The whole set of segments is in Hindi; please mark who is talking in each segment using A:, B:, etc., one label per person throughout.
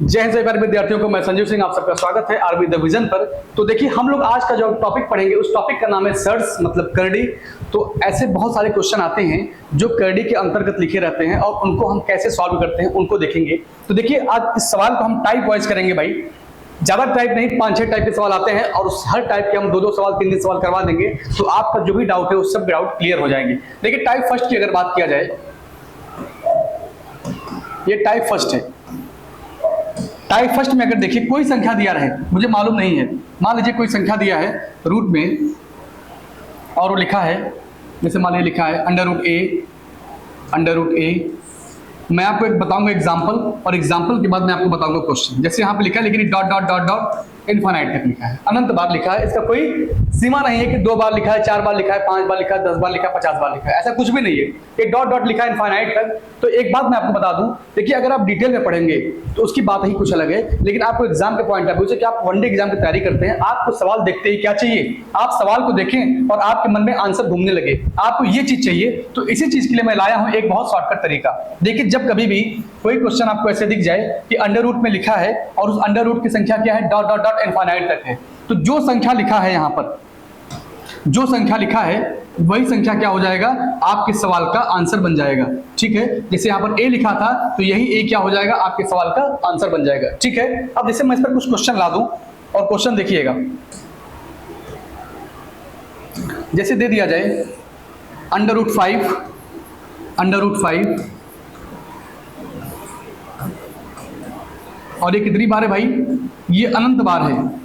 A: जय हिंद सभी विद्यार्थियों को, मैं संजीव सिंह, आप सबका स्वागत है आरबी द विजन पर। तो देखिए, हम लोग आज का जो टॉपिक पढ़ेंगे उस टॉपिक का नाम है सर्ड्स, मतलब करड़ी। तो ऐसे बहुत सारे क्वेश्चन आते हैं जो करड़ी के अंतर्गत लिखे रहते हैं और उनको हम कैसे सॉल्व करते हैं उनको देखेंगे। तो देखिए, आज इस सवाल को हम टाइप वाइज करेंगे भाई, ज्यादा टाइप नहीं, 5-6 टाइप के सवाल आते हैं और उस हर टाइप के हम 2-2 सवाल 3-3 सवाल करवा देंगे। तो आपका जो भी डाउट है उस सब डाउट क्लियर हो जाएंगे। देखिए, टाइप फर्स्ट की अगर बात किया जाए, ये टाइप फर्स्ट है। टाइप फर्स्ट में अगर देखिए कोई संख्या दिया रहे, मुझे मालूम नहीं है, मान लीजिए कोई संख्या दिया है रूट में और वो लिखा है, जैसे मान लीजिए लिखा है अंडर रूट ए। मैं आपको एक बताऊंगा एग्जांपल, और एग्जांपल के बाद मैं आपको बताऊंगा क्वेश्चन। जैसे यहाँ पे लिखा है, लेकिन dot dot dot dot infinite तक लिखा है, अनंत बार लिखा है। इसका कोई सीमा नहीं है कि 2 बार लिखा है, 4 बार लिखा है, 5 बार लिखा है, 10 बार लिखा है, 50 बार लिखा है, ऐसा कुछ भी नहीं है। एक डॉट डॉट लिखा है इनफाइनाइट तक। तो एक बात मैं आपको बता दूं, देखिए अगर आप डिटेल में पढ़ेंगे तो उसकी बात ही कुछ अलग है, लेकिन आपको एग्जाम के पॉइंट ऑफ व्यू से कि आप वनडे एग्जाम की तैयारी करते हैं, आपको सवाल देखते ही क्या चाहिए, आप सवाल को देखें और आपके मन में आंसर घूमने लगे, आपको ये चीज चाहिए। तो इसी चीज के लिए मैं लाया हूं एक बहुत शॉर्टकट तरीका। देखिए, जब कभी भी कोई क्वेश्चन आपको ऐसे दिख जाए कि अंडर रूट में लिखा है और उस अंडर रूट की संख्या क्या है, डॉट डॉट डॉट इनफाइनाइट तक है, तो जो संख्या लिखा है यहाँ पर, जो संख्या लिखा है वही संख्या क्या हो जाएगा, आपके सवाल का आंसर बन जाएगा। ठीक है, जैसे यहाँ पर ए लिखा था तो यही ए क्या हो जाएगा, आपके सवाल का आंसर बन जाएगा। ठीक है, अब जैसे मैं इस पर कुछ क्वेश्चन ला दूं और क्वेश्चन देखिएगा। जैसे दे दिया जाए अंडर रूट 5 और ये कितनी बार है भाई, ये अनंत बार है,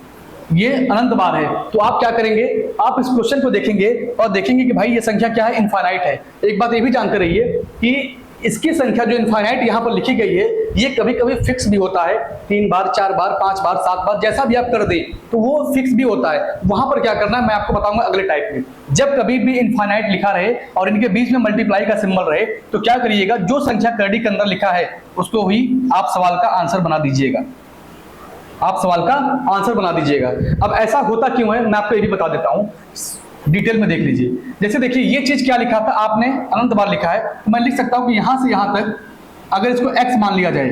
A: ये अनंत बार है। तो आप क्या करेंगे, आप इस क्वेश्चन को देखेंगे और देखेंगे कि भाई ये संख्या क्या है, इनफाइनाइट है। एक बात ये भी जानते रहिए कि इसकी संख्या जो इनफाइनाइट यहाँ पर लिखी गई है, ये कभी कभी फिक्स भी होता है, 3 बार, 4 बार, 5 बार, 7 बार, जैसा भी आप कर दें तो वो फिक्स भी होता है। वहां पर क्या करना है मैं आपको बताऊंगा अगले टाइप में। जब कभी भी इनफाइनाइट लिखा रहे और इनके बीच में मल्टीप्लाई का सिंबल रहे तो क्या करिएगा, जो संख्या करड़ी के अंदर लिखा है उसको ही आप सवाल का आंसर बना दीजिएगा, आप सवाल का आंसर बना दीजिएगा। अब ऐसा होता क्यों है मैं आपको ये भी बता देता हूं, डिटेल में देख लीजिए। जैसे देखिए, ये चीज क्या लिखा था, आपने अनंत बार लिखा है, तो मैं लिख सकता हूं कि यहां से यहां तक अगर इसको x मान लिया जाए,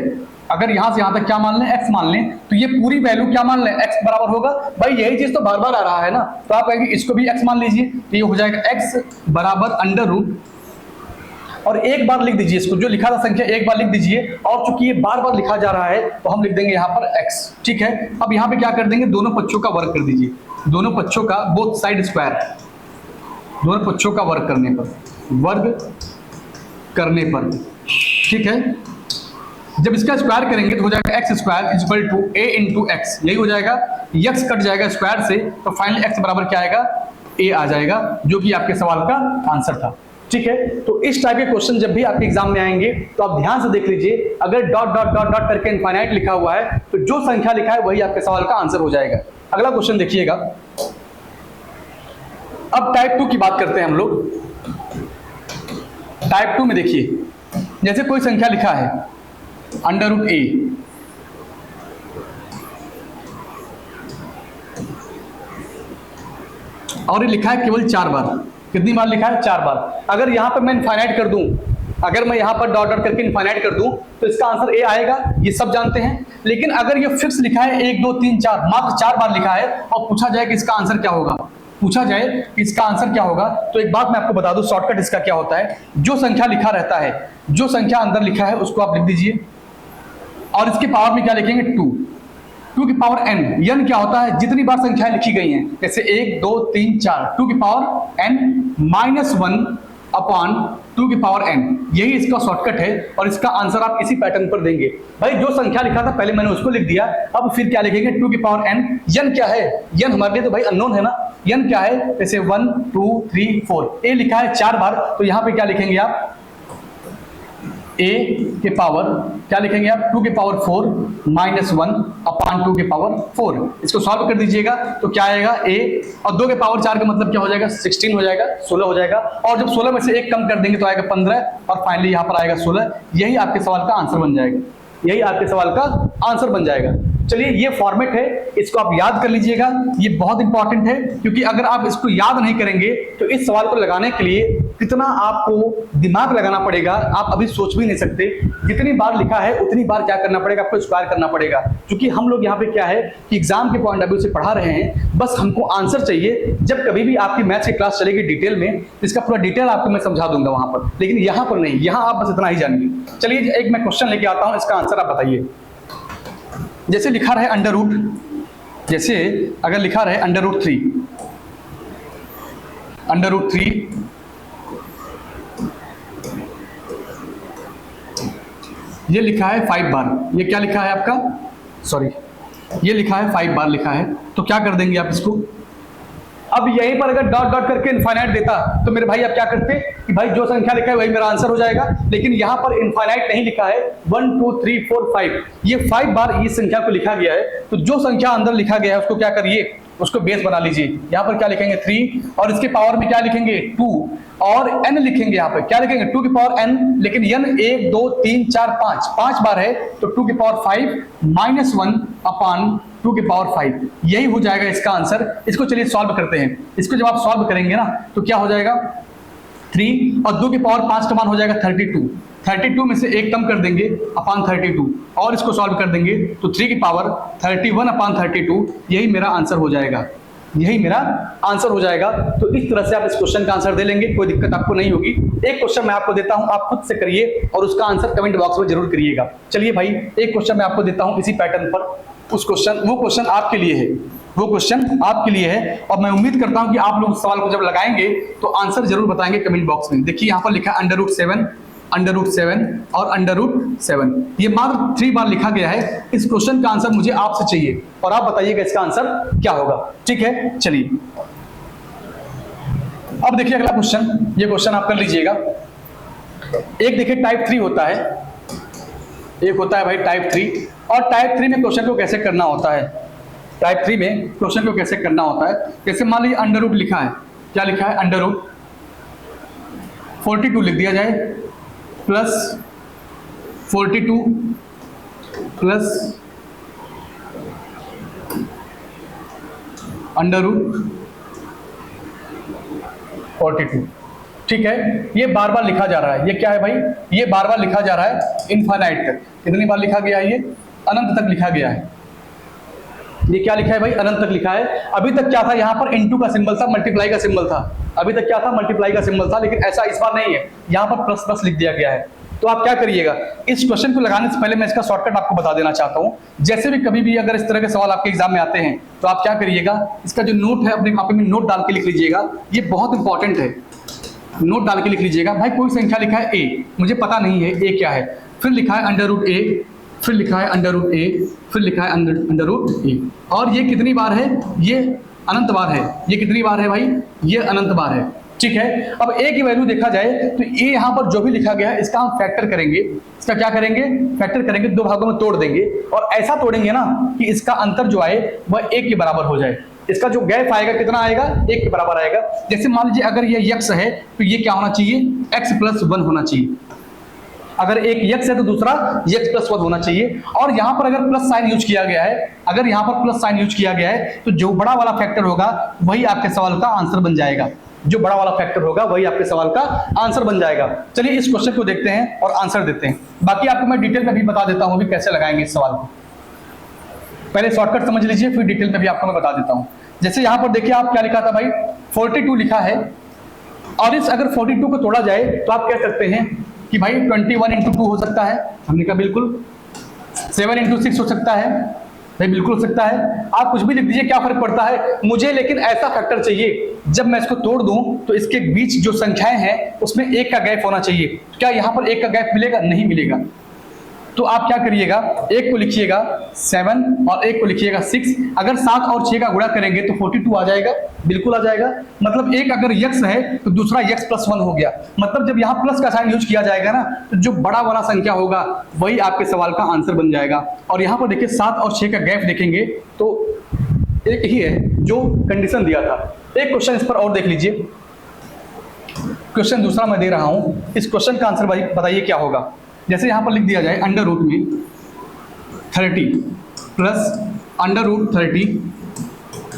A: अगर यहां से यहां तक क्या मान लें, x मान लें, तो ये पूरी वैल्यू क्या मान लें, x बराबर होगा। भाई यही चीज तो बार बार आ रहा है ना, तो आप कहेंगे इसको भी x मान लीजिए, तो ये हो जाएगा x बराबर अंडर रूट, और एक बार लिख दीजिए इसको, जो लिखा था संख्या एक बार लिख दीजिए, और चूंकि ये बार बार लिखा जा रहा है तो हम लिख देंगे यहाँ पर x। ठीक है, अब यहाँ पे क्या कर देंगे, दोनों पक्षों का वर्ग कर दीजिए, दोनों पक्षों का, बोथ साइड स्क्वायर, दोनों पक्षों का वर्ग करने पर। ठीक है, जब इसका स्क्वायर करेंगे तो हो जाएगा x square equal to a into x, यही हो जाएगा, x कट जाएगा स्क्वायर से, तो फाइनली x बराबर क्या आएगा, a आ जाएगा, जो कि आपके सवाल का आंसर था। ठीक है, तो इस टाइप के क्वेश्चन जब भी आपके एग्जाम में आएंगे तो आप ध्यान से देख लीजिए, अगर डॉट डॉट डॉट डॉट करके इनफाइनाइट लिखा हुआ है तो जो संख्या लिखा है वही आपके सवाल का आंसर हो जाएगा। अगला क्वेश्चन देखिएगा। अब टाइप 2 की बात करते हैं हम लोग। टाइप 2 में देखिए, जैसे कोई संख्या लिखा है अंडर रूट ए, और ये लिखा है केवल 4 बार। कितनी बार लिखा है, 4 बार। अगर यहां पर मैं इनफाइनाइट कर दूं, अगर मैं यहां पर डॉट डॉट करके इनफाइनाइट कर दूं तो इसका आंसर ए आएगा, ये सब जानते हैं। लेकिन अगर ये फिक्स लिखा है 1 2 3 4, मात्र 4 बार लिखा है और पूछा जाए कि इसका आंसर क्या होगा, पूछा जाए कि इसका आंसर क्या होगा, तो एक बात मैं आपको बता दूं, शॉर्टकट इसका क्या होता है, जो संख्या लिखा रहता है, जो संख्या अंदर लिखा है उसको आप लिख दीजिए, और इसके पावर में क्या लिखेंगे, 2 की पावर n क्या होता है, जितनी बार संख्याएं लिखी गई हैं, जैसे 1 2 3 4, 2 की पावर n -1 अपॉन 2 की पावर n, यही इसका शॉर्टकट है, और इसका आंसर आप इसी पैटर्न पर देंगे। भाई जो संख्या लिखा था पहले मैंने उसको लिख दिया, अब फिर क्या लिखेंगे, 2 की पावर n। n क्या है, n हमारे लिए तो भाई अननोन है ना, n क्या है, जैसे 1 2 3 4, a लिखा है 4 बार, तो यहाँ पे क्या लिखेंगे आप, a के पावर क्या लिखेंगे आप, 2 के पावर 4 -1 अपान 2 के पावर 4। इसको सॉल्व कर दीजिएगा तो क्या आएगा, a, और 2 के पावर 4 का मतलब क्या हो जाएगा, 16 हो जाएगा, 16 हो जाएगा, और जब 16 में से 1 कम कर देंगे तो आएगा 15, और फाइनली यहाँ पर आएगा 16। यही आपके सवाल का आंसर बन जाएगा, यही आपके सवाल का आंसर बन जाएगा। चलिए, ये फॉर्मेट है, इसको आप याद कर लीजिएगा, ये बहुत इंपॉर्टेंट है, क्योंकि अगर आप इसको याद नहीं करेंगे तो इस सवाल को लगाने के लिए कितना आपको दिमाग लगाना पड़ेगा, आप अभी सोच भी नहीं सकते। जितनी बार लिखा है उतनी बार क्या करना पड़ेगा, आपको स्क्वायर करना पड़ेगा। क्योंकि हम लोग यहाँ पे क्या है कि एग्जाम के पॉइंट ऑफ व्यू से पढ़ा रहे हैं, बस हमको आंसर चाहिए। जब कभी भी आपकी मैथ्स की क्लास चलेगी डिटेल में, इसका पूरा डिटेल आपको मैं समझा दूंगा वहां पर, लेकिन यहाँ पर नहीं, यहाँ आप बस इतना ही जानिए। चलिए एक मैं क्वेश्चन लेके आता हूँ, इसका आंसर आप बताइए। जैसे लिखा रहे अंडर रूट, जैसे अगर लिखा रहे अंडर रूट 3, अंडर रूट 3 ये लिखा है 5 बार। ये क्या लिखा है आपका, सॉरी ये लिखा है 5 बार लिखा है, तो क्या कर देंगे आप इसको। अब यहीं पर अगर डॉट डॉट करके इनफाइनाइट देता तो मेरे भाई आप क्या करते कि भाई जो संख्या लिखा है वही मेरा आंसर हो जाएगा। लेकिन यहां पर इनफाइनाइट नहीं लिखा है, 1 2 3 4 5, ये 5 बार इस संख्या को लिखा गया है। तो जो संख्या अंदर लिखा गया है उसको क्या करिए, उसको बेस बना लीजिए। यहाँ पर क्या लिखेंगे 3, और इसके पावर में क्या लिखेंगे 2, और n लिखेंगे। यहाँ पे क्या लिखेंगे 2 की पावर n, लेकिन n 1 2 3 4 5 बार है, तो 2 की पावर 5 माइनस 1 अपान 2 की पावर 5, यही हो जाएगा इसका आंसर। इसको चलिए सॉल्व करते हैं। इसको जब आप सॉल्व करेंगे ना तो क्या हो जाएगा 3 और 2 की पावर 5 का मान हो जाएगा 32। 32 में से 1 कम कर देंगे अपान 32, और इसको सॉल्व कर देंगे तो 3 की पावर 31 अपान 32, यही मेरा आंसर हो जाएगा, यही मेरा आंसर हो जाएगा। तो इस तरह से आप इस क्वेश्चन का आंसर दे लेंगे, कोई दिक्कत आपको नहीं होगी। एक क्वेश्चन मैं आपको देता हूं, आप खुद से करिए और उसका आंसर कमेंट बॉक्स में जरूर करिएगा। चलिए भाई एक क्वेश्चन मैं आपको देता हूं इसी पैटर्न पर, वो क्वेश्चन आपके लिए है, वो क्वेश्चन आपके लिए है, और मैं उम्मीद करता हूं कि आप लोग सवाल को जब लगाएंगे तो आंसर जरूर बताएंगे कमेंट बॉक्स में। देखिए यहाँ पर लिखा है अंडर रूट 7, अंडर रूट 7 और अंडर रूट 7, ये मात्र 3 बार लिखा गया है। इस क्वेश्चन का आंसर मुझे आपसे चाहिए और आप बताइएगा इसका आंसर क्या होगा, ठीक है। चलिए अब देखिए अगला क्वेश्चन, ये क्वेश्चन आप कर लीजिएगा। एक देखिए टाइप 3 होता है, एक होता है भाई टाइप 3, और टाइप 3 में क्वेश्चन को कैसे करना होता है, टाइप 3 में क्वेश्चन को कैसे करना होता है। जैसे मान लीजिए अंडर रूट लिखा है, क्या लिखा है अंडर रूट 42 लिख दिया जाए, प्लस 42 प्लस अंडर रूट 42, ठीक है। ये बार बार लिखा जा रहा है, ये क्या है भाई, ये बार बार लिखा जा रहा है इनफाइनाइट तक। कितनी बार लिखा गया है, ये अनंत तक लिखा गया है। ये क्या लिखा है भाई, अनंत तक लिखा है। अभी तक क्या था, यहाँ पर इनटू का सिंबल था, मल्टीप्लाई का सिंबल था। अभी तक क्या था, मल्टीप्लाई का सिंबल था, लेकिन ऐसा इस बार नहीं है, यहाँ पर प्लस प्लस लिख दिया गया है। तो आप क्या करिएगा, इस क्वेश्चन को लगाने से पहले मैं इसका शॉर्टकट आपको बता देना चाहता हूँ। जैसे भी कभी भी अगर इस तरह के सवाल आपके एग्जाम में आते हैं तो आप क्या करिएगा, इसका जो नोट है अपने कॉपी में नोट डाल के लिख लीजिएगा, ये बहुत इंपॉर्टेंट है। नोट डाल के लिख लीजिएगा। भाई कोई संख्या लिखा है a, मुझे पता नहीं है a क्या है, फिर लिखा है अंडर रूट a, फिर लिखा है अंडर रूट a, फिर लिखा है अंडर रूट a, और ये कितनी बार है, ये अनंत बार है। ये कितनी बार है भाई, ये अनंत बार है, ठीक है। अब a की वैल्यू देखा जाए तो a यहाँ पर जो भी लिखा गया है इसका हम फैक्टर करेंगे। इसका क्या करेंगे, फैक्टर करेंगे, 2 भागों में तोड़ देंगे, और ऐसा तोड़ेंगे ना कि इसका अंतर जो आए वह 1 के बराबर हो जाए। इसका जो गैप आएगा कितना आएगा, 1 के बराबर आएगा। जैसे मान लीजिए अगर ये x है तो ये क्या होना चाहिए, x प्लस 1 होना चाहिए। अगर एक x है तो दूसरा x प्लस 1 होना चाहिए। और यहाँ पर अगर प्लस साइन यूज किया गया है, अगर यहाँ पर प्लस साइन यूज किया गया है तो जो बड़ा वाला फैक्टर होगा वही आपके सवाल का आंसर बन जाएगा। जो बड़ा वाला फैक्टर होगा वही आपके सवाल का आंसर बन जाएगा। चलिए इस क्वेश्चन को देखते हैं और आंसर देते हैं। बाकी आपको मैं डिटेल में भी बता देता हूँ भी कैसे लगाएंगे इस सवाल को। पहले शॉर्टकट समझ लीजिए, फिर डिटेल में भी आपको मैं बता देता हूँ। जैसे यहाँ पर देखिए आप क्या लिखा था भाई, 42 लिखा है, और इस अगर 42 को तोड़ा जाए तो आप कह सकते हैं कि भाई 21 इंटू 2 हो सकता है। हमने कहा बिल्कुल। 7 इंटू 6 हो सकता है, भाई बिल्कुल हो सकता है। आप कुछ भी लिख दीजिए, क्या फर्क पड़ता है मुझे, लेकिन ऐसा फैक्टर चाहिए जब मैं इसको तोड़ दूं तो इसके बीच जो संख्याएं हैं उसमें 1 का गैप होना चाहिए। क्या यहाँ पर 1 का गैप मिलेगा, नहीं मिलेगा। तो आप क्या करिएगा, 1 को लिखिएगा 7 और 1 को लिखिएगा 6। अगर 7 और 6 का गुणा करेंगे तो 42 आ जाएगा, बिल्कुल आ जाएगा। मतलब एक अगर x है तो दूसरा x प्लस 1 हो गया। मतलब जब यहाँ प्लस का साइन यूज किया जाएगा ना तो जो बड़ा वाला संख्या होगा वही आपके सवाल का आंसर बन जाएगा। और यहाँ पर देखिए 7 और 6 का गैप देखेंगे तो एक ही है जो कंडीशन दिया था। एक क्वेश्चन इस पर और देख लीजिए, क्वेश्चन दूसरा मैं दे रहा हूँ। इस क्वेश्चन का आंसर बताइए क्या होगा। जैसे यहाँ पर लिख दिया जाए अंडर रूट में 30 plus under root 30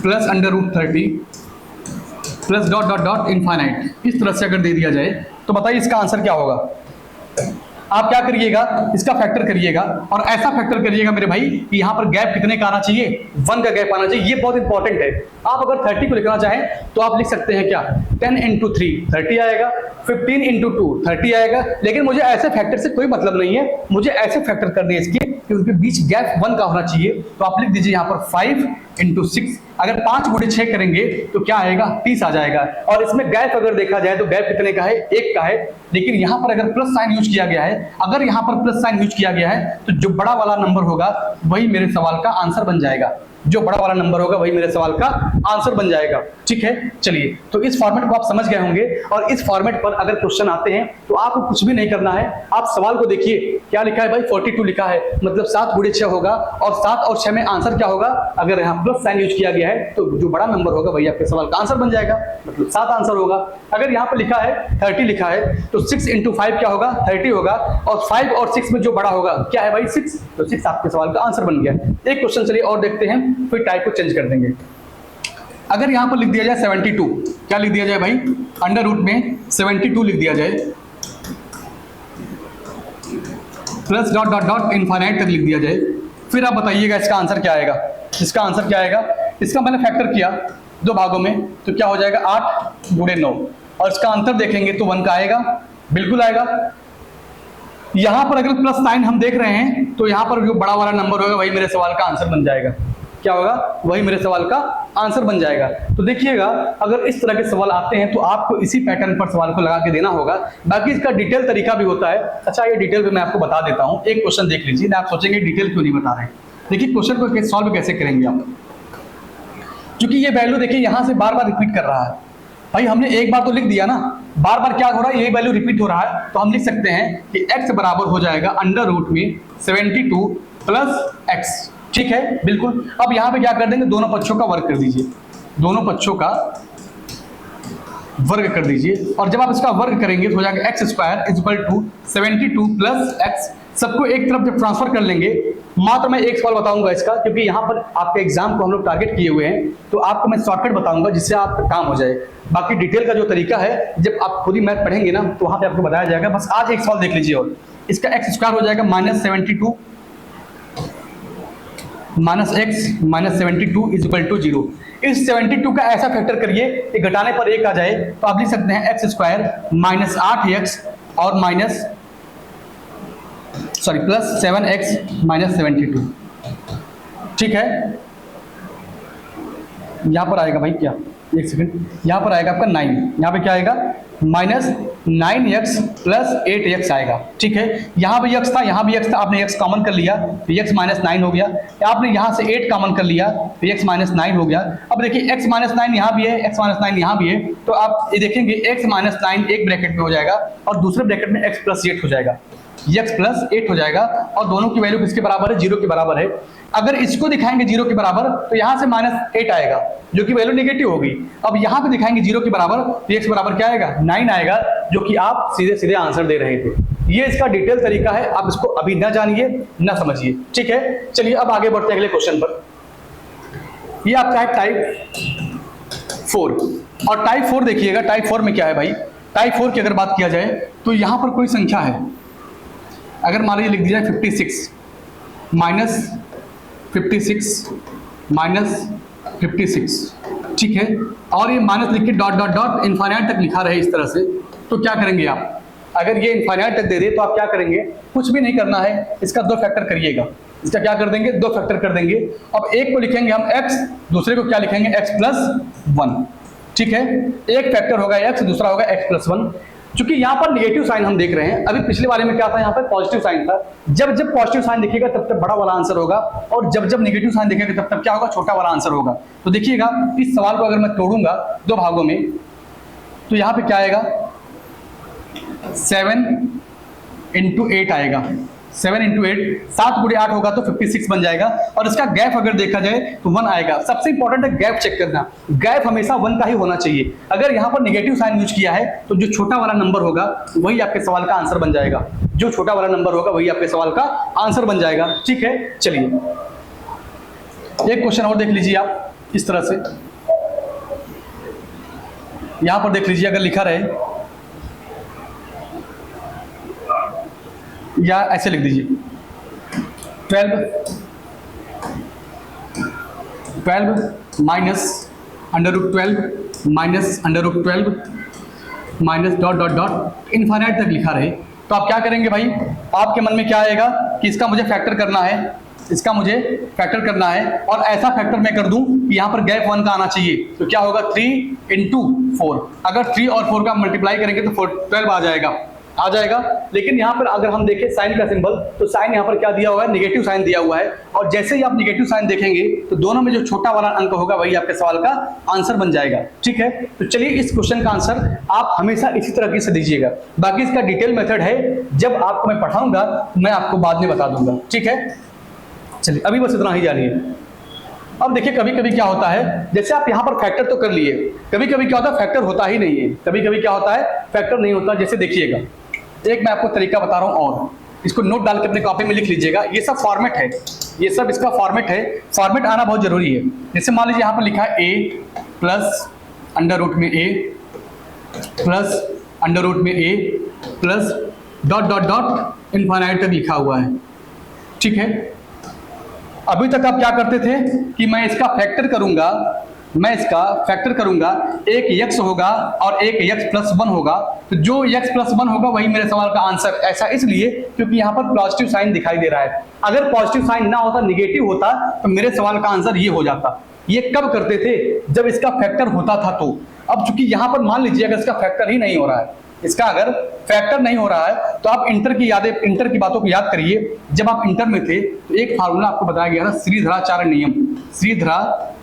A: plus under root 30 plus dot dot dot infinite, इस तरह से अगर दे दिया जाए तो बताइए इसका आंसर क्या होगा। आप क्या करिएगा, इसका फैक्टर करिएगा और ऐसा फैक्टर करिएगा मेरे भाई कि यहां पर गैप कितने का आना चाहिए, 1 का गैप आना चाहिए। ये बहुत इंपॉर्टेंट है। आप अगर 30 को लिखना चाहें तो आप लिख सकते हैं क्या, 10 इंटू 3 30 आएगा, 15 इंटू 2 30 आएगा। लेकिन मुझे ऐसे फैक्टर से कोई मतलब नहीं है, मुझे ऐसे फैक्टर करने हैं इसके कि उनके बीच गैप 1 का होना चाहिए। तो आप लिख दीजिए यहाँ पर 5 इंटू 6, अगर 5 गुणे 6 करेंगे तो क्या आएगा, 30 आ जाएगा। और इसमें गैप अगर देखा जाए तो गैप कितने का है, 1 का है। लेकिन यहाँ पर अगर प्लस साइन यूज किया गया है, अगर यहाँ पर प्लस साइन यूज किया गया है तो जो बड़ा वाला नंबर होगा वही मेरे सवाल का आंसर बन जाएगा। जो बड़ा वाला नंबर होगा वही मेरे सवाल का आंसर बन जाएगा। ठीक है, चलिए तो इस फॉर्मेट को आप समझ गए होंगे। और इस फॉर्मेट पर अगर क्वेश्चन आते हैं तो आपको कुछ भी नहीं करना है, आप सवाल को देखिए क्या लिखा है भाई, 42 लिखा है, मतलब 7 गुणे 6 होगा और 7 और 6 में आंसर क्या होगा। अगर यहाँ प्लस साइन यूज किया गया है तो जो बड़ा नंबर होगा वही आपके सवाल का आंसर बन जाएगा, मतलब 7 आंसर होगा। अगर यहाँ पर लिखा है 30 लिखा है तो 6 इंटू 5 क्या होगा, 30 होगा। और 5 और 6 में जो बड़ा होगा क्या है भाई, 6, तो 6 आपके सवाल का आंसर बन गया। एक क्वेश्चन चलिए और देखते हैं, फिर टाइप को चेंज कर देंगे। अगर यहां पर लिख दिया जाए 72, क्या लिख दिया जाए भाई, अंडर रूट में 72 लिख दिया जाए, plus dot dot dot infinite तक लिख दिया जाए, फिर आप बताइएगा इसका आंसर क्या आएगा। इसका आंसर क्या आएगा, इसका मैंने फैक्टर किया 2 भागों में तो क्या हो जाएगा, 8 गुणे 9, और इसका अंतर देखेंगे तो 1 का आएगा, बिल्कुल आएगा। यहां पर अगर प्लस साइन हम देख रहे हैं तो यहां पर जो बड़ा वाला नंबर होगा वही मेरे सवाल का आंसर बन जाएगा। क्या होगा, वही मेरे सवाल का आंसर बन जाएगा। तो देखिएगा अगर इस तरह के सवाल आते हैं तो आपको इसी पैटर्न पर सवाल को लगा के देना होगा। बाकी इसका डिटेल तरीका भी होता है। अच्छा, ये डिटेल भी मैं आपको बता देता हूं। एक क्वेश्चन देख लीजिए, आप सोचेंगे डिटेल क्यों नहीं बता रहे। देखिए क्वेश्चन को सॉल्व कैसे करेंगे आप, क्योंकि ये वैल्यू देखिए यहां से बार बार रिपीट कर रहा है। भाई हमने एक बार तो लिख दिया ना, बार बार क्या हो रहा है, ये वैल्यू रिपीट हो रहा है। तो हम लिख सकते हैं कि x बराबर हो जाएगा अंडर रूट में 72 प्लस x। ठीक है, बिल्कुल। अब यहां पे क्या कर देंगे, दोनों पक्षों का वर्ग कर दीजिए, दोनों पक्षों का वर्ग कर दीजिए। और जब आप इसका वर्ग करेंगे तो हो जाएगा x square equal to 72 plus x। सबको एक तरफ जब ट्रांसफर कर लेंगे, मात्र मैं एक सवाल बताऊंगा इसका, क्योंकि यहाँ पर आपके एग्जाम को हम लोग टारगेट किए हुए हैं, तो आपको मैं शॉर्टकट बताऊंगा जिससे आपका काम हो जाए। बाकी डिटेल का जो तरीका है जब आप खुद ही मैथ पढ़ेंगे ना तो वहां पे आपको बताया जाएगा। बस आज एक सवाल देख लीजिए, और इसका x स्क्वायर हो जाएगा -72 -72 इज इक्वल टू 0। इस 72 का ऐसा फैक्टर करिए कि घटाने पर 1 आ जाए, तो आप लिख सकते हैं x स्क्वायर -8x और प्लस 7x -72। ठीक है, यहां पर आएगा भाई क्या, एक सेकंड, यहां पर आएगा आपका 9, यहां पे क्या आएगा -9x प्लस 8x आएगा। ठीक है, यहां भी x था, यहां भी x था, आपने x कॉमन कर लिया तो x -9 हो गया। आपने यहां से 8 कॉमन कर लिया तो x -9 हो गया। अब देखिए x -9 यहां भी है, x -9 यहां भी है, तो आप ये देखेंगे x -9 एक ब्रैकेट में हो जाएगा और दूसरे ब्रैकेट में x + 8 हो जाएगा, x + 8 हो जाएगा। और दोनों की वैल्यू किसके बराबर है, 0 के बराबर है। अगर इसको दिखाएंगे 0 के बराबर तो यहां से -8 आएगा जो कि वैल्यू नेगेटिव होगी। अब यहां पे दिखाएंगे 0 के बराबर तो x बराबर क्या आएगा, 9 आएगा, जो कि आप सीधे सीधे आंसर दे रहे थे। ये इसका डिटेल तरीका है, आप इसको अभी ना जानिए ना समझिए। ठीक है, चलिए अब आगे बढ़ते हैं अगले क्वेश्चन पर। ये आपका है टाइप 4, और टाइप 4 देखिएगा, टाइप 4 में क्या है भाई, टाइप 4 की अगर बात किया जाए तो यहां पर कोई संख्या है, अगर मान लीजिए लिख दिया 56 -56 ठीक है, और ये माइनस लिख के डॉट डॉट डॉट इनफाइनाइट तक लिखा रहे इस तरह से, तो क्या करेंगे आप, अगर ये इनफाइनाइट तक दे दे तो आप क्या करेंगे, कुछ भी नहीं करना है, इसका 2 फैक्टर करिएगा। इसका क्या कर देंगे, 2 फैक्टर कर देंगे। अब एक को लिखेंगे हम x, दूसरे को क्या लिखेंगे x + 1। ठीक है, एक फैक्टर होगा x, दूसरा होगा x + 1। क्योंकि यहाँ पर नेगेटिव साइन हम देख रहे हैं, अभी पिछले वाले में क्या था, यहाँ पर पॉजिटिव साइन था। जब जब पॉजिटिव साइन दिखेगा तब तक बड़ा वाला आंसर होगा, और जब जब नेगेटिव साइन दिखेगा तब तक क्या होगा, छोटा वाला आंसर होगा। तो देखिएगा इस सवाल को अगर मैं तोड़ूंगा 2 भागों में तो यहाँ पे क्या आएगा, 7 × 8 आएगा, 7 × 8, 7 × 8 होगा तो 56 बन जाएगा। और इसका गैप अगर देखा जाए तो 1 आएगा। सबसे इंपॉर्टेंट है गैप चेक करना, गैप हमेशा 1 का ही होना चाहिए। अगर यहाँ पर नेगेटिव साइन यूज किया है तो जो छोटा वाला नंबर होगा वही आपके सवाल का आंसर बन जाएगा, जो छोटा वाला नंबर होगा वही आपके सवाल का आंसर बन जाएगा। ठीक है, चलिए एक क्वेश्चन और देख लीजिए आप इस तरह से। यहां पर देख लीजिए, अगर लिखा रहे या ऐसे लिख दीजिए 12 minus √12 minus √12 minus dot dot dot infinite तक लिखा रहे, तो आप क्या करेंगे भाई, आपके मन में क्या आएगा कि इसका मुझे फैक्टर करना है, इसका मुझे फैक्टर करना है, और ऐसा फैक्टर मैं कर दूं कि यहां पर गैप 1 का आना चाहिए, तो क्या होगा 3 × 4, अगर 3 और 4 का मल्टीप्लाई करेंगे तो 12 आ जाएगा। लेकिन यहाँ पर अगर हम देखें साइन का सिंबल, तो साइन यहाँ पर क्या दिया हुआ है, नेगेटिव साइन दिया हुआ है, और जैसे ही आप नेगेटिव साइन देखेंगे तो दोनों में जो छोटा वाला अंक होगा वही आपके सवाल का आंसर बन जाएगा। ठीक है, तो चलिए इस क्वेश्चन का आंसर आप हमेशा इसी तरीके से दीजिएगा, बाकी इसका डिटेल मेथड है, जब आपको मैं पढ़ाऊंगा मैं आपको बाद में बता दूंगा। ठीक है, चलिए अभी बस इतना ही जानिए। अब देखिए कभी कभी क्या होता है, जैसे आप यहाँ पर फैक्टर तो कर लिए, कभी कभी क्या होता है फैक्टर होता ही नहीं है, कभी कभी क्या होता है फैक्टर नहीं होता। जैसे देखिएगा, एक मैं आपको तरीका बता रहा हूं, और इसको नोट डाल के अपने कॉपी में लिख लीजिएगा, ये सब फॉर्मेट है, ये सब इसका फॉर्मेट है, फॉर्मेट आना बहुत जरूरी है। जैसे मान लीजिए यहाँ पर लिखा है a प्लस अंडर रूट में a प्लस अंडर रूट में a plus dot dot dot infinite तक लिखा हुआ है। ठीक है, अभी तक आप क्या करते थे कि मैं इसका फैक्टर करूंगा, एक x होगा और एक x प्लस 1 होगा, तो जो x प्लस 1 होगा वही मेरे सवाल का आंसर। ऐसा इसलिए क्योंकि यहाँ पर पॉजिटिव साइन दिखाई दे रहा है, अगर पॉजिटिव साइन ना होता, निगेटिव होता, तो मेरे सवाल का आंसर ये हो जाता। ये कब करते थे, जब इसका फैक्टर होता था। तो अब चूंकि यहाँ पर मान लीजिए अगर इसका फैक्टर ही नहीं हो रहा है, इसका अगर फैक्टर नहीं हो रहा है, तो आप इंटर की बातों को याद करिए। जब आप इंटर में थे तो एक फार्मूला आपको बताया गया था, श्रीधराचार्य नियम, श्रीधराचार्य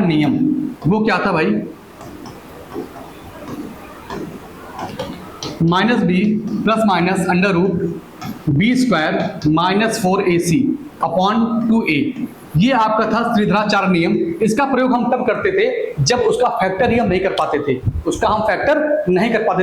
A: नियम। वो क्या था भाई, -b plus minus under root b² minus 4ac upon 2a, ये आपका था श्रीधराचार्य नियम। इसका प्रयोग हम तब करते थे जब उसका फैक्टर ही हम नहीं कर पाते थे,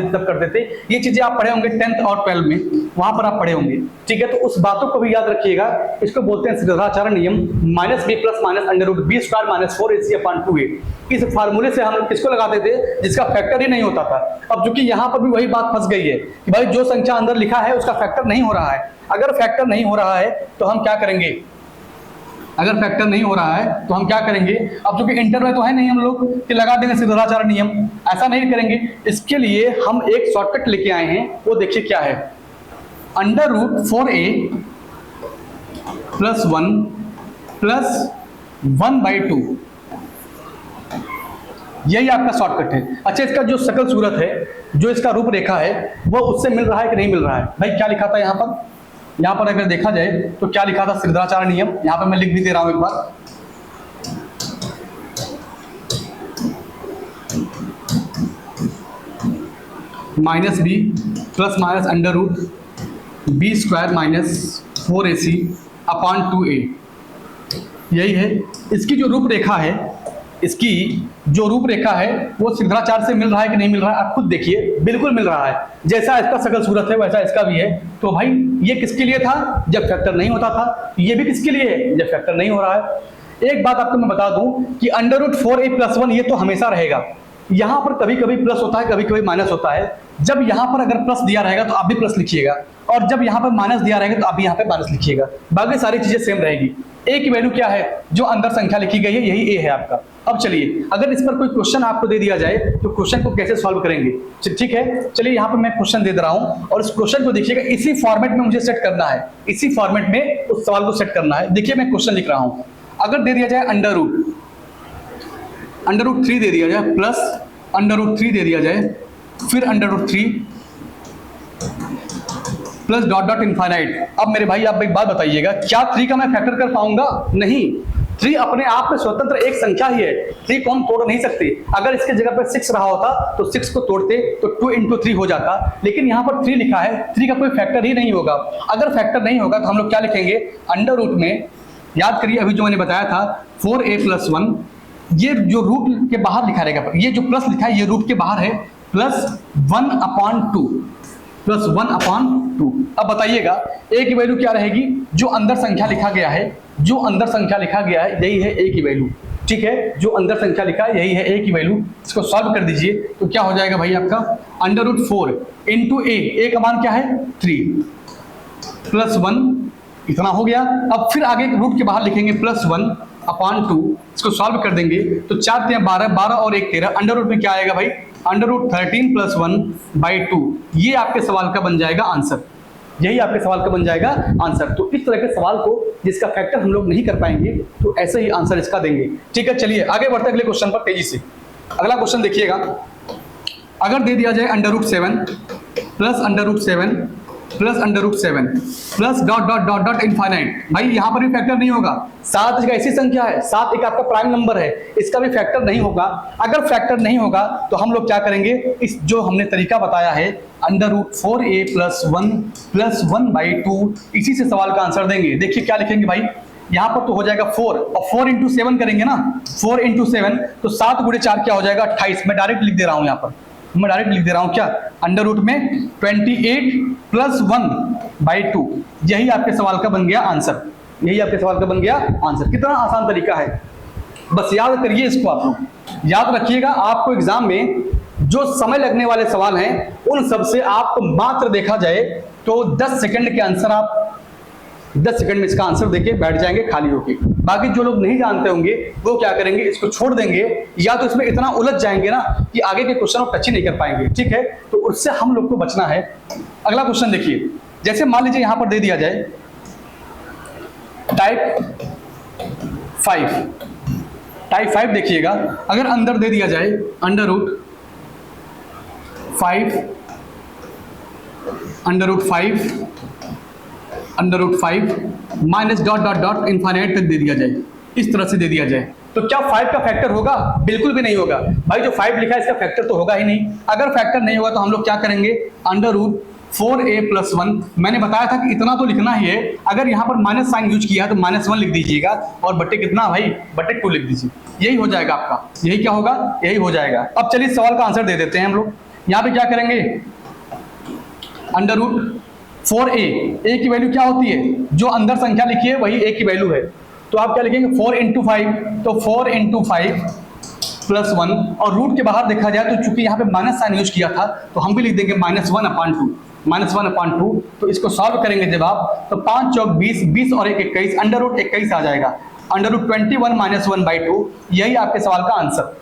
A: तब करते थे। ये चीजें आप पढ़े होंगे 10th और 12th में, वहां पर आप पढ़े होंगे। ठीक है, तो उस बातों को भी याद रखिएगा। इसको बोलते हैं श्रीधराचार्य नियम, -b plus minus under root b² minus 4ac upon 2a। इस फार्मूले से हम किसको लगाते थे, जिसका फैक्टर ही नहीं होता था। अब चूंकि यहाँ पर भी वही बात फंस गई है कि भाई जो संख्या अंदर लिखा है उसका फैक्टर नहीं हो रहा है। अगर फैक्टर नहीं हो रहा है तो हम क्या करेंगे, अब चूंकि इंटर में तो है नहीं हम लोग कि लगा देंगे श्रीधराचार्य नियम, ऐसा नहीं करेंगे। इसके लिए हम एक शॉर्टकट लेके आए हैं, वो देखिए क्या है, under root 4a plus 1 plus 1/2, यही आपका शॉर्टकट है। अच्छा, इसका जो शकल सूरत है, जो इसका रूपरेखा है, वो उससे मिल रहा है कि नहीं मिल रहा है। भाई क्या लिखा था यहाँ पर अगर देखा जाए तो क्या लिखा था, श्रीधराचार्य नियम। यहाँ पर मैं लिख भी दे रहा हूं एक बार, -b plus minus under root b² minus 4ac upon 2a, यही है। इसकी जो रूपरेखा है, वो श्रीधराचार्य से मिल रहा है कि नहीं मिल रहा है, आप खुद देखिए, बिल्कुल मिल रहा है। जैसा इसका शकल सूरत है वैसा इसका भी है। तो भाई ये किसके लिए था, जब फैक्टर नहीं होता था, ये भी किसके लिए है, जब फैक्टर नहीं हो रहा है। एक बात आपको मैं बता दूं कि अंडर रूट 4a प्लस 1 ये तो हमेशा रहेगा। यहाँ पर कभी कभी प्लस होता है, कभी कभी माइनस होता है। जब यहाँ पर अगर प्लस दिया रहेगा तो आप भी प्लस लिखिएगा, और जब यहाँ पर माइनस दिया रहेगा तो आप भी यहाँ पे माइनस लिखिएगा। बाकी सारी चीजें सेम रहेगी। ए की वैल्यू क्या है, जो अंदर संख्या लिखी गई है यही ए है आपका। अब चलिए, अगर इस पर कोई क्वेश्चन आपको दे दिया जाए तो क्वेश्चन को कैसे सॉल्व करेंगे। ठीक है, चलिए यहाँ पर मैं क्वेश्चन दे रहा हूँ, और इस क्वेश्चन को देखिएगा, इसी फॉर्मेट में मुझे सेट करना है, इसी फॉर्मेट में उस सवाल को सेट करना है। देखिए मैं क्वेश्चन लिख रहा हूँ, अगर दे दिया जाए अंडर रूट 3 दे दिया जाए, प्लस अंडर रूट 3 दे दिया जाए, फिर under root 3 plus dot dot infinite. अब मेरे भाई आप एक बात बताइएगा, क्या 3 का मैं फैक्टर कर पाऊंगा? नहीं, 3 अपने आप में स्वतंत्र एक संख्या ही है, 3 को हम तोड़ नहीं सकते। अगर इसके जगह पे 6 रहा होता तो 6 को तोड़ते तो 2 × 3 हो जाता, लेकिन यहाँ पर 3 लिखा है, 3 का कोई फैक्टर ही नहीं होगा। अगर फैक्टर नहीं होगा तो हम लोग क्या लिखेंगे, अंडर रूट में, याद करिए अभी जो मैंने बताया था 4a प्लस 1, ये जो रूट के बाहर लिखा रहेगा, ये जो प्लस लिखा है ये रूट के बाहर है, प्लस 1/2। अब बताइएगा ए की वैल्यू क्या रहेगी, जो अंदर संख्या लिखा गया है, यही है ए की वैल्यू। ठीक है, जो अंदर संख्या लिखा है यही है a की वैल्यू। इसको सॉल्व कर दीजिए तो क्या हो जाएगा भाई आपका √4 इंटू a का मान क्या है 3 प्लस 1 इतना हो गया। अब फिर आगे रूट के बाहर लिखेंगे +1/2, इसको सॉल्व कर देंगे तो 4 × 12, 12 और 1 13, अंडर रूट में क्या आएगा भाई √13 + 1/2। ये आपके सवाल का बन जाएगा आंसर, यही आपके सवाल का बन जाएगा आंसर। तो इस तरह के सवाल को जिसका फैक्टर हम लोग नहीं कर पाएंगे तो ऐसे ही आंसर इसका देंगे। ठीक है, चलिए आगे बढ़ते हैं अगले क्वेश्चन पर तेजी से। अगला क्वेश्चन देखिएगा, अगर दे दिया जाए √7 plus √7 plus √7 plus dot infinite, भाई यहाँ पर भी फैक्टर नहीं होगा। 7 एक ऐसी संख्या है, 7 एक आपका प्राइम नंबर है, इसका भी फैक्टर नहीं होगा। अगर फैक्टर नहीं होगा तो हम लोग क्या करेंगे, इस जो हमने तरीका बताया है √4a + 1 + 1/2, इसी से सवाल का आंसर देंगे। देखिए क्या लिखेंगे भाई, यहाँ पर तो हो जाएगा 4 और 4 × 7 करेंगे ना, 4 × 7 तो 7 × 4 क्या हो जाएगा 28। मैं डायरेक्ट लिख दे रहा हूँ, यहाँ पर मैं डायरेक्ट लिख दे रहा हूँ क्या, अंडर रूट में 28 + 1/2। यही आपके सवाल का बन गया आंसर, यही आपके सवाल का बन गया आंसर। कितना आसान तरीका है, बस याद करिए इसको, आप लोग याद रखिएगा। आपको एग्जाम में जो समय लगने वाले सवाल हैं उन सब से आपको मात्र देखा जाए तो 10 सेकंड के आंसर, आप 10 सेकंड में इसका आंसर देके बैठ जाएंगे खाली होके। बाकी जो लोग नहीं जानते होंगे वो क्या करेंगे, इसको छोड़ देंगे या तो इसमें इतना उलझ जाएंगे ना कि आगे के क्वेश्चन को टच ही नहीं कर पाएंगे। ठीक है, तो उससे हम लोग को बचना है। अगला क्वेश्चन देखिए, जैसे मान लीजिए यहां पर दे दिया जाए टाइप 5 देखिएगा, अगर अंदर दे दिया जाए √5 माइनस डॉट इनफाइनाइट तक दे दिया जाए, इस तरह से दे दिया जाए, तो क्या 5 का फैक्टर होगा? बिल्कुल भी नहीं होगा भाई, जो 5 लिखा है इसका फैक्टर तो होगा ही नहीं। अगर फैक्टर नहीं होगा तो हम लोग क्या करेंगे, √4a + 1, मैंने बताया था कि इतना तो लिखना ही है। अगर यहाँ पर माइनस साइन यूज किया है तो -1 लिख दीजिएगा और बटे कितना भाई, बटे 2 लिख दीजिए, यही हो जाएगा आपका। यही क्या होगा, यही हो जाएगा। अब चलिए सवाल का आंसर दे देते हैं हम लोग। यहाँ पे क्या करेंगे, √4a, a की वैल्यू क्या होती है, जो अंदर संख्या लिखी है वही a की वैल्यू है, तो आप क्या लिखेंगे 4 × 5, तो 4 × 5 + 1, और रूट के बाहर देखा जाए तो चूंकि यहाँ पे माइनस साइन यूज किया था तो हम भी लिख देंगे -1/2, तो इसको सॉल्व करेंगे जब आप, तो 5 चौक 20, 20 और 1 21, √21 आ जाएगा, √21 - 1/2, यही आपके सवाल का आंसर,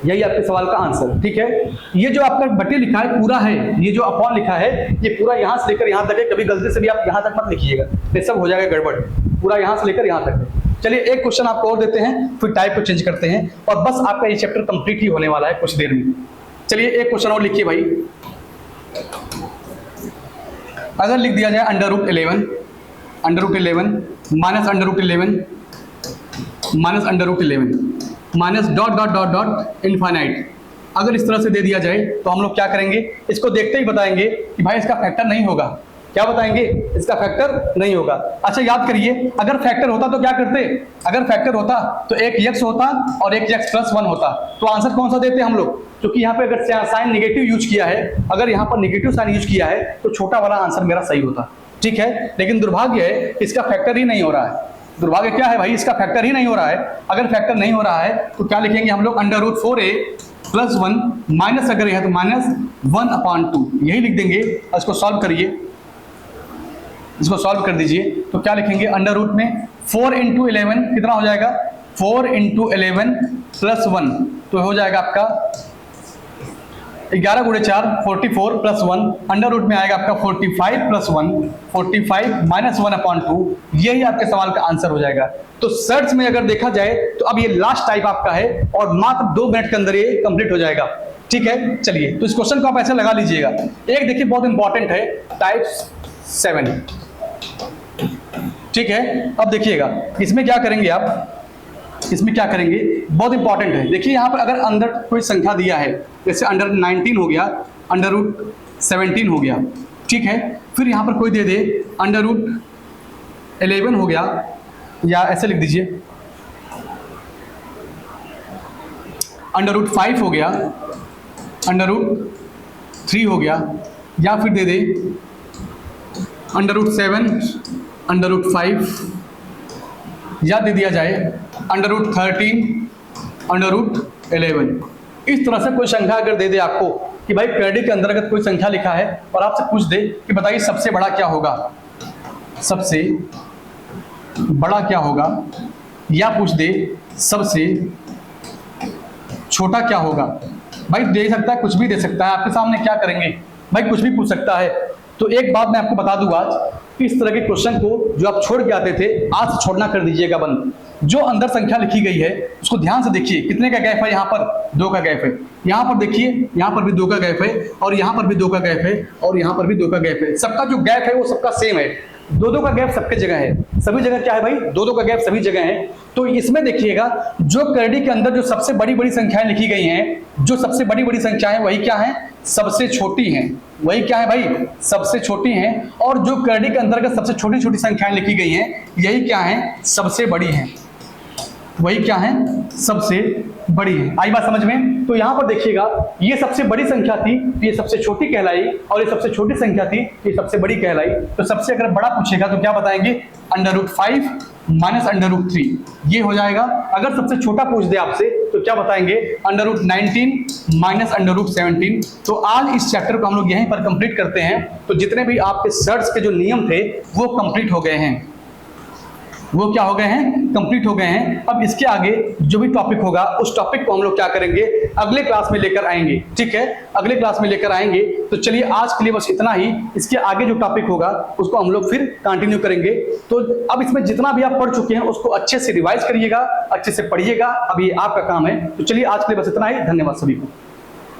A: यही आपके सवाल का आंसर। ठीक है, ये जो आपका बटे लिखा है पूरा है, ये जो अपॉन लिखा है ये पूरा यहाँ से लेकर यहाँ तक है, कभी गलती से भी आप यहाँ तक मत लिखिएगा, ये सब हो जाएगा गड़बड़, पूरा यहाँ से लेकर यहाँ तक है। चलिए एक क्वेश्चन आपको और देते हैं, फिर टाइप को चेंज करते हैं और बस आपका ये चैप्टर कंप्लीट ही होने वाला है कुछ देर में। चलिए एक क्वेश्चन और लिखिए भाई, अगर लिख दिया जाए √11 माइनस डॉट इनफाइनाइट, अगर इस तरह से दे दिया जाए तो हम लोग क्या करेंगे, इसको देखते ही बताएंगे कि भाई इसका फैक्टर नहीं होगा। क्या बताएंगे, इसका फैक्टर नहीं होगा। अच्छा याद करिए, अगर फैक्टर होता तो क्या करते, अगर फैक्टर होता तो एक x होता और एक x + 1 होता, तो आंसर कौन सा देते हम लोग, क्योंकि यहाँ पे अगर साइन नेगेटिव यूज किया है, अगर यहाँ पर नेगेटिव साइन यूज किया है तो छोटा वाला आंसर मेरा सही होता। ठीक है, लेकिन दुर्भाग्य है इसका फैक्टर ही नहीं हो रहा है। दुर्भाग्य क्या है भाई, इसका फैक्टर ही नहीं हो रहा है। अगर फैक्टर नहीं हो रहा है तो क्या लिखेंगे हम लोग, √4a + 1 माइनस, अगर यह तो -1/2, यही लिख देंगे। इसको सॉल्व करिए, इसको सॉल्व कर दीजिए तो क्या लिखेंगे, अंडर रूट में 4 × 11 कितना हो जाएगा, 4 × 11 + 1, तो हो जाएगा आपका 11 × 4 44 + 1, अंडर रूट में आएगा आपका 45 + 1, 45 - 1/2, यही आपके सवाल का आंसर हो जाएगा। तो सर्च में अगर देखा जाए तो अब ये लास्ट टाइप आपका है और मात्र 2 मिनट के अंदर ये कंप्लीट हो जाएगा। ठीक है, चलिए तो इस क्वेश्चन को आप ऐसे लगा लीजिएगा। एक देखिए बहुत इंपॉर्टेंट है, टाइप 7। ठीक है, अब देखिएगा इसमें क्या करेंगे आप, इसमें क्या करेंगे, बहुत इंपॉर्टेंट है। देखिए यहाँ पर अगर अंदर कोई संख्या दिया है, जैसे √19 हो गया, √17 हो गया। ठीक है, फिर यहाँ पर कोई दे दे √11 हो गया, या ऐसे लिख दीजिए √5 हो गया, √3 हो गया, या फिर दे दे √7, √5, या दे दिया जाए √13, √11। इस तरह से कोई संख्या अगर दे दे आपको कि भाई क्रेडिट के अंतर्गत कोई संख्या लिखा है और आपसे पूछ दे कि बताइए सबसे बड़ा क्या होगा, सबसे बड़ा क्या होगा, या पूछ दे सबसे छोटा क्या होगा, भाई दे सकता है, कुछ भी दे सकता है। आपके सामने क्या करेंगे भाई, कुछ भी पूछ सकता है। तो एक बात मैं आपको बता दूं, आज इस तरह के क्वेश्चन को जो आप छोड़ के आते थे, आज से छोड़ना कर दीजिएगा बंद। जो अंदर संख्या लिखी गई है उसको ध्यान से देखिए, कितने का गैप है, यहाँ पर 2 का गैप है, यहाँ पर देखिए, यहाँ पर भी 2 का गैप है, और यहाँ पर भी 2 का गैप है, और यहाँ पर भी 2 का गैप है। सबका जो गैप है वो सबका सेम है, 2-2 का गैप सबके जगह है, सभी जगह क्या है भाई, 2-2 का गैप सभी जगह है। तो इसमें देखिएगा जो क्रेडिट के अंदर जो सबसे बड़ी बड़ी संख्याएं लिखी गई हैं, जो सबसे बड़ी बड़ी संख्याएं वही क्या है, सबसे छोटी हैं, वही क्या है भाई, सबसे छोटी हैं। और जो क्रेडिट के अंतर्गत सबसे छोटी छोटी संख्याएं लिखी गई हैं, यही क्या है, सबसे बड़ी हैं, वही क्या है, सबसे बड़ी है। आई बात समझ में? तो यहां पर देखिएगा, ये सबसे बड़ी संख्या थी, ये सबसे छोटी कहलाई, और ये सबसे छोटी संख्या थी, ये सबसे बड़ी कहलाई। तो सबसे अगर बड़ा पूछेगा तो क्या बताएंगे, √5 माइनस √3, ये हो जाएगा। अगर सबसे छोटा पूछ दे आपसे तो क्या बताएंगे, √19 माइनस √17। तो आज इस चैप्टर को हम लोग यहीं पर कंप्लीट करते हैं। तो जितने भी आपके सर्च के जो नियम थे वो कंप्लीट हो गए हैं, वो क्या हो गए हैं, कंप्लीट हो गए हैं। अब इसके आगे जो भी टॉपिक होगा उस टॉपिक को हम लोग क्या करेंगे, अगले क्लास में लेकर आएंगे, ठीक है, अगले क्लास में लेकर आएंगे। तो चलिए आज के लिए बस इतना ही, इसके आगे जो टॉपिक होगा उसको हम लोग फिर कंटिन्यू करेंगे। तो अब इसमें जितना भी आप पढ़ चुके हैं उसको अच्छे से रिवाइज करिएगा, अच्छे से पढ़िएगा, अब ये आपका काम है। तो चलिए आज के लिए बस इतना ही, धन्यवाद सभी को।